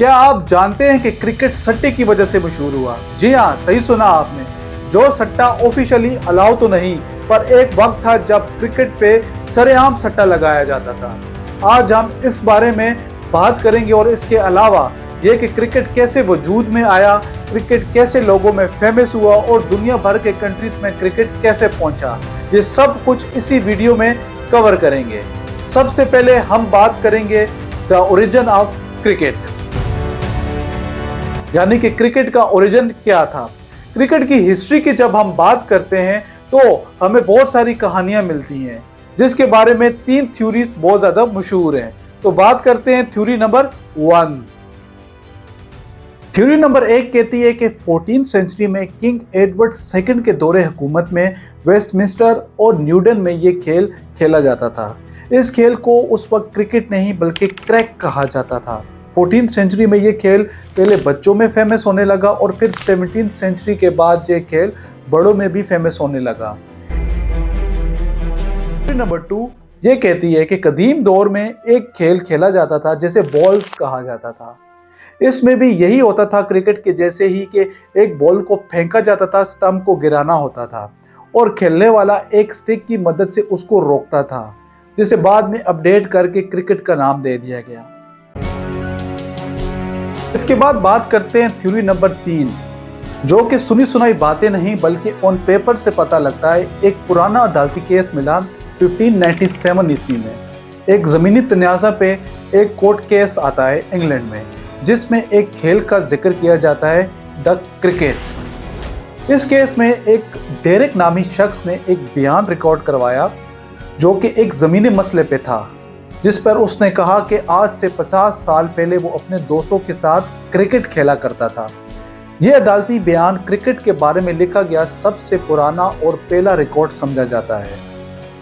क्या आप जानते हैं कि क्रिकेट सट्टे की वजह से मशहूर हुआ? जी हाँ, सही सुना आपने। जो सट्टा ऑफिशियली अलाउ तो नहीं, पर एक वक्त था जब क्रिकेट पे सरेआम सट्टा लगाया जाता था। आज हम इस बारे में बात करेंगे और इसके अलावा ये कि क्रिकेट कैसे वजूद में आया, क्रिकेट कैसे लोगों में फेमस हुआ और दुनिया भर के कंट्रीज में क्रिकेट कैसे पहुंचा। ये सब कुछ इसी वीडियो में कवर करेंगे। सबसे पहले हम बात करेंगे द ओरिजिन ऑफ क्रिकेट, यानी कि क्रिकेट का ओरिजिन क्या था। क्रिकेट की हिस्ट्री की जब हम बात करते हैं तो हमें बहुत सारी कहानियां मिलती हैं, जिसके बारे में 3 थ्योरीज बहुत ज्यादा मशहूर हैं। तो बात करते हैं थ्योरी नंबर 1। थ्योरी नंबर 1 कहती है कि 14वीं सेंचुरी में किंग एडवर्ड II के दौरे हुकूमत में वेस्टमिंस्टर और न्यूडन में ये खेल खेला जाता था। इस खेल को उस वक्त क्रिकेट नहीं बल्कि क्रैक कहा जाता था। 14वीं सेंचुरी में ये खेल पहले बच्चों में फेमस होने लगा और फिर 17वीं सेंचुरी के बाद ये खेल बड़ों में भी फेमस होने लगा। नंबर 2 ये कहती है कि कदीम दौर में एक खेल खेला जाता था जिसे बॉल्स कहा जाता था। इसमें भी यही होता था क्रिकेट के जैसे ही कि एक बॉल को फेंका जाता था, स्टंप को गिराना होता था और खेलने वाला एक स्टिक की मदद से उसको रोकता था, जिसे बाद में अपडेट करके क्रिकेट का नाम दे दिया गया। इसके बाद बात करते हैं थ्योरी नंबर 3, जो कि सुनी सुनाई बातें नहीं बल्कि ऑन पेपर से पता लगता है। एक पुराना अदालती केस मिला 1597 ईस्वी में। एक जमीनी तनाज़ा पे एक कोर्ट केस आता है इंग्लैंड में, जिसमें एक खेल का जिक्र किया जाता है, द क्रिकेट। इस केस में एक डेरेक नामी शख्स ने एक बयान रिकॉर्ड करवाया जो कि एक ज़मीनी मसले पे था, जिस पर उसने कहा कि आज से 50 साल पहले वो अपने दोस्तों के साथ क्रिकेट खेला करता था। यह अदालती बयान क्रिकेट के बारे में लिखा गया सबसे पुराना और पहला रिकॉर्ड समझा जाता है।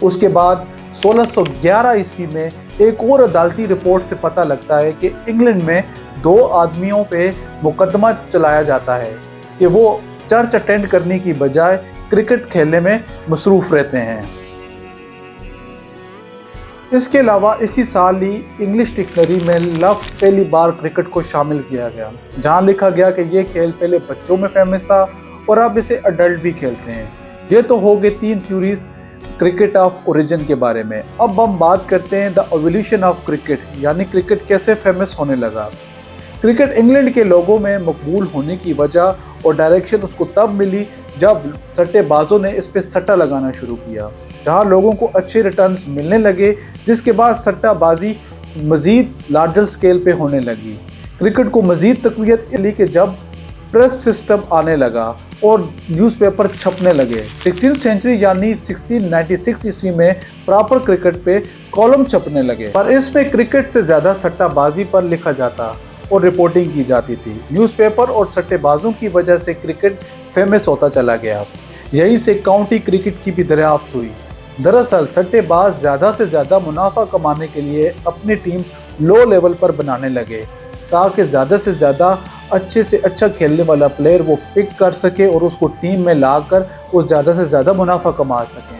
उसके बाद 1611 ईस्वी में एक और अदालती रिपोर्ट से पता लगता है कि इंग्लैंड में 2 आदमियों पे मुकदमा चलाया जाता है कि वो चर्च अटेंड करने की बजाय क्रिकेट खेलने में मसरूफ रहते हैं। इसके अलावा इसी साल ही इंग्लिश डिक्शनरी में लफ्ज़ पहली बार क्रिकेट को शामिल किया गया, जहां लिखा गया कि यह खेल पहले बच्चों में फेमस था और अब इसे अडल्ट भी खेलते हैं। ये तो हो गए 3 थ्योरीज क्रिकेट ऑफ ओरिजिन के बारे में। अब हम बात करते हैं द एवोल्यूशन ऑफ क्रिकेट, यानी क्रिकेट कैसे फेमस होने लगा। क्रिकेट इंग्लैंड के लोगों में मकबूल होने की वजह और डायरेक्शन उसको तब मिली जब सट्टेबाजों ने इस पर सट्टा लगाना शुरू किया, जहां लोगों को अच्छे रिटर्न्स मिलने लगे, जिसके बाद सट्टाबाजी मज़ीद लार्जर स्केल पे होने लगी। क्रिकेट को मज़ीद तक़वियत मिली कि जब प्रेस सिस्टम आने लगा और न्यूज़पेपर छपने लगे। 16वीं सेंचुरी यानी 1696 ईस्वी में प्रॉपर क्रिकेट पे कॉलम छपने लगे, पर इसमें क्रिकेट से ज़्यादा सट्टाबाजी पर लिखा जाता और रिपोर्टिंग की जाती थी। न्यूज़पेपर और सट्टेबाजों की वजह से क्रिकेट फेमस होता चला गया। यहीं से काउंटी क्रिकेट की भी दरियाफ्त हुई। दरअसल सट्टेबाज ज़्यादा से ज़्यादा मुनाफा कमाने के लिए अपनी टीम्स लो लेवल पर बनाने लगे, ताकि ज़्यादा से ज़्यादा अच्छे से अच्छा खेलने वाला प्लेयर वो पिक कर सके और उसको टीम में लाकर वो ज़्यादा से ज़्यादा मुनाफा कमा सकें।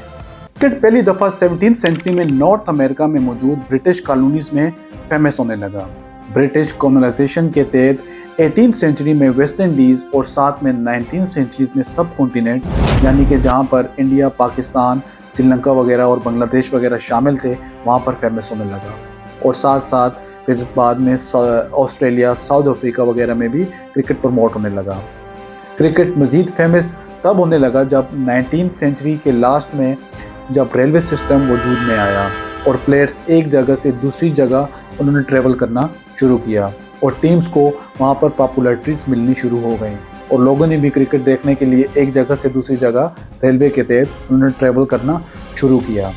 क्रिकेट पहली दफ़ा 17वीं सेंचुरी में नॉर्थ अमेरिका में मौजूद ब्रिटिश कॉलोनीज़ में फेमस होने लगा। ब्रिटिश कॉलोनाइजेशन के तहत 18वीं सेंचुरी में वेस्ट इंडीज़ और साथ में 19वीं सेंचुरी में सब कॉन्टिनेंट, यानी कि जहाँ पर इंडिया, पाकिस्तान, श्रीलंका वगैरह और बांग्लादेश वगैरह शामिल थे, वहाँ पर फेमस होने लगा। और साथ साथ फिर बाद में ऑस्ट्रेलिया, साउथ अफ्रीका वगैरह में भी क्रिकेट प्रमोट होने लगा। क्रिकेट मज़ीद फेमस तब होने लगा जब 19वीं सेंचुरी के लास्ट में जब रेलवे सिस्टम वजूद में आया और प्लेयर्स एक जगह से दूसरी जगह उन्होंने ट्रेवल करना शुरू किया और टीम्स को वहाँ पर पॉपुलैरिटीज मिलनी शुरू हो गई और लोगों ने भी क्रिकेट देखने के लिए एक जगह से दूसरी जगह रेलवे के तहत उन्होंने ट्रेवल करना शुरू किया।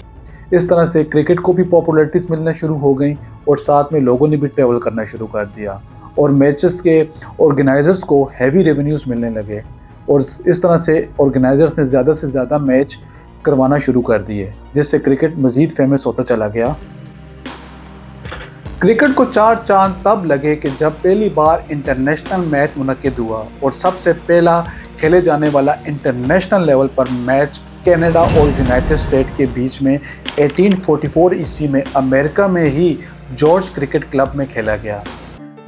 इस तरह से क्रिकेट को भी पॉपुलैरिटीज मिलना शुरू हो गई और साथ में लोगों ने भी ट्रेवल करना शुरू कर दिया और मैचेस के ऑर्गेनाइजर्स को हैवी रेवेन्यूज़ मिलने लगे और इस तरह से ऑर्गेनाइजर्स ने ज़्यादा से ज़्यादा मैच करवाना शुरू कर दिए, जिससे क्रिकेट मज़ीद फेमस होता चला गया। क्रिकेट को 4 चांद तब लगे कि जब पहली बार इंटरनेशनल मैच मुनक्किद हुआ और सबसे पहला खेले जाने वाला इंटरनेशनल लेवल पर मैच कनाडा और यूनाइटेड स्टेट के बीच में 1844 ईस्वी में अमेरिका में ही जॉर्ज क्रिकेट क्लब में खेला गया।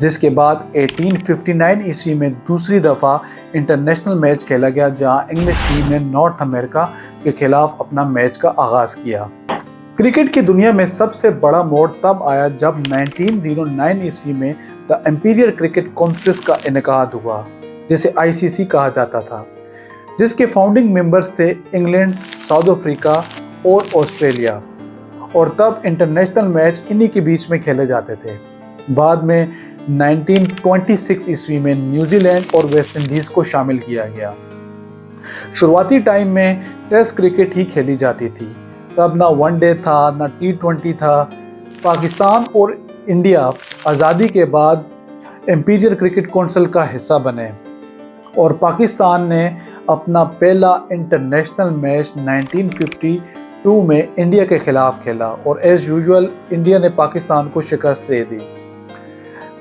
जिसके बाद 1859 ईस्वी में दूसरी दफ़ा इंटरनेशनल मैच खेला गया, जहां इंग्लिश टीम ने नॉर्थ अमेरिका के खिलाफ अपना मैच का आगाज़ किया। क्रिकेट की दुनिया में सबसे बड़ा मोड़ तब आया जब 1909 ईस्वी में द इंपीरियल क्रिकेट कॉन्फ्रेंस का इनेकाद हुआ, जिसे ICC कहा जाता था, जिसके फाउंडिंग मेंबर्स थे इंग्लैंड, साउथ अफ्रीका और ऑस्ट्रेलिया। और तब इंटरनेशनल मैच इन्हीं के बीच में खेले जाते थे। बाद में 1926 ईस्वी में न्यूजीलैंड और वेस्ट इंडीज़ को शामिल किया गया। शुरुआती टाइम में टेस्ट क्रिकेट ही खेली जाती थी, तब ना वनडे था ना T20 था। पाकिस्तान और इंडिया आज़ादी के बाद इंपीरियल क्रिकेट काउंसिल का हिस्सा बने और पाकिस्तान ने अपना पहला इंटरनेशनल मैच 1952 में इंडिया के खिलाफ खेला और एज़ यूजुअल इंडिया ने पाकिस्तान को शिकस्त दे दी।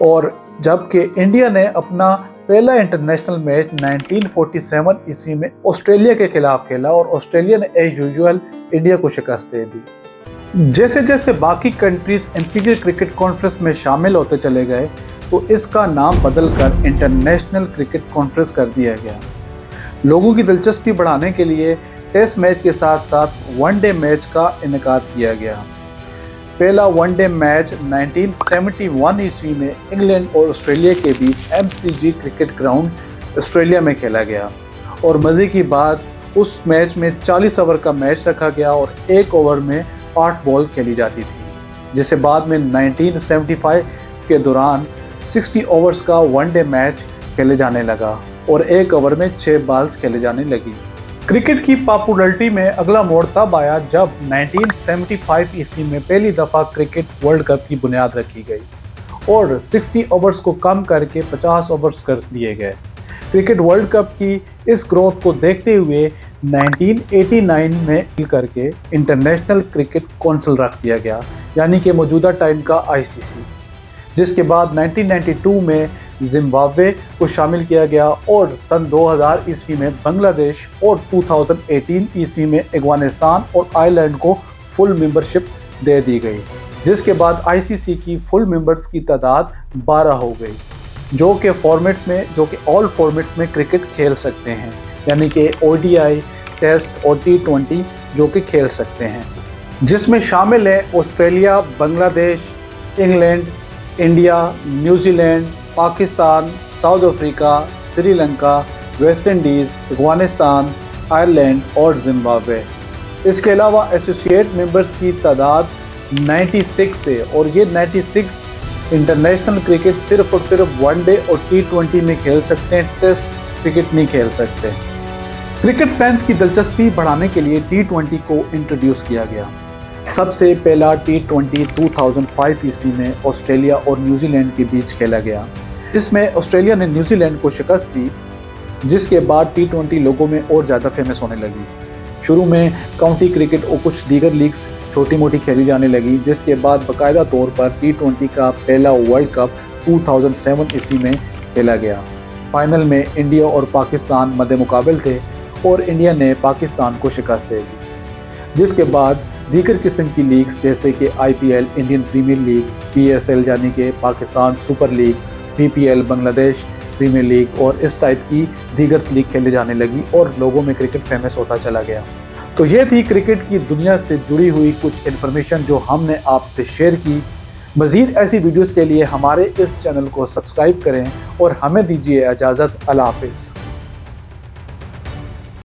और जबकि इंडिया ने अपना पहला इंटरनेशनल मैच 1947 ईस्वी में ऑस्ट्रेलिया के खिलाफ खेला और ऑस्ट्रेलिया ने एज यूजुअल इंडिया को शिकस्त दे दी। जैसे जैसे बाकी कंट्रीज इंपीरियल क्रिकेट कॉन्फ्रेंस में शामिल होते चले गए, तो इसका नाम बदलकर इंटरनेशनल क्रिकेट कॉन्फ्रेंस कर दिया गया। लोगों की दिलचस्पी बढ़ाने के लिए टेस्ट मैच के साथ साथ वनडे मैच का इनेकाद किया गया। पहला वनडे मैच 1971 ईस्वी में इंग्लैंड और ऑस्ट्रेलिया के बीच MCG क्रिकेट ग्राउंड ऑस्ट्रेलिया में खेला गया और मज़े की बात, उस मैच में 40 ओवर का मैच रखा गया और एक ओवर में 8 बॉल खेली जाती थी, जिसे बाद में 1975 के दौरान 60 ओवर्स का वनडे मैच खेले जाने लगा और एक ओवर में 6 बॉल्स खेले जाने लगी। क्रिकेट की पॉपुलैरिटी में अगला मोड़ तब आया जब 1975 ईस्वी में पहली दफ़ा क्रिकेट वर्ल्ड कप की बुनियाद रखी गई और 60 ओवर्स को कम करके 50 ओवर्स कर दिए गए। क्रिकेट वर्ल्ड कप की इस ग्रोथ को देखते हुए 1989 में करके इंटरनेशनल क्रिकेट काउंसिल रख दिया गया, यानी कि मौजूदा टाइम का ICC, जिसके बाद 1992 में जिम्बाब्वे को शामिल किया गया और सन 2000 ईस्वी में बांग्लादेश और 2018 ईस्वी में अफगानिस्तान और आयरलैंड को फुल मेंबरशिप दे दी गई, जिसके बाद ICC की फुल मेंबर्स की तादाद 12 हो गई, जो कि ऑल फॉर्मेट्स में क्रिकेट खेल सकते हैं, यानी कि ODI, टेस्ट और T20 जो कि खेल सकते हैं, जिसमें शामिल है Australia, Bangladesh, England, India, New Zealand, Pakistan, south Africa, Sri Lanka, West Indies, Afghanistan, Ireland और जिम्बाब्वे। इसके अलावा एसोसिएट मेंबर्स की तादाद 96 है और ये 96 इंटरनेशनल क्रिकेट सिर्फ और सिर्फ वनडे और T20 में खेल सकते हैं, टेस्ट क्रिकेट नहीं खेल सकते। क्रिकेट फैंस की दिलचस्पी बढ़ाने के लिए T20 को इंट्रोड्यूस किया गया। सबसे पहला T20 2005 ईस्वी में ऑस्ट्रेलिया और न्यूजीलैंड के बीच खेला गया, जिसमें ऑस्ट्रेलिया ने न्यूजीलैंड को शिकस्त दी, जिसके बाद T20 लोगों में और ज़्यादा फेमस होने लगी। शुरू में काउंटी क्रिकेट और कुछ दीगर लीग्स छोटी मोटी खेली जाने लगी, जिसके बाद बाकायदा तौर पर T20 का पहला वर्ल्ड कप 2007 ईस्वी में खेला गया। फाइनल में इंडिया और पाकिस्तान मद्दे मुकाबल थे और इंडिया ने पाकिस्तान को शिकस्त दे दी, जिसके बाद दीगर किस्म की लीग्स जैसे कि IPL, Indian premier league, PSL यानी कि Pakistan super league, PPL, Bangladesh premier league और इस टाइप की दीगर लीग खेले जाने लगी और लोगों में क्रिकेट फेमस होता चला गया। तो ये थी क्रिकेट की दुनिया से जुड़ी हुई कुछ इन्फॉर्मेशन जो हमने आपसे शेयर की। मज़ीद ऐसी वीडियोज़ के लिए हमारे इस चैनल को सब्सक्राइब करें और हमें दीजिए इजाज़त। अल्लाह हाफ़िज़।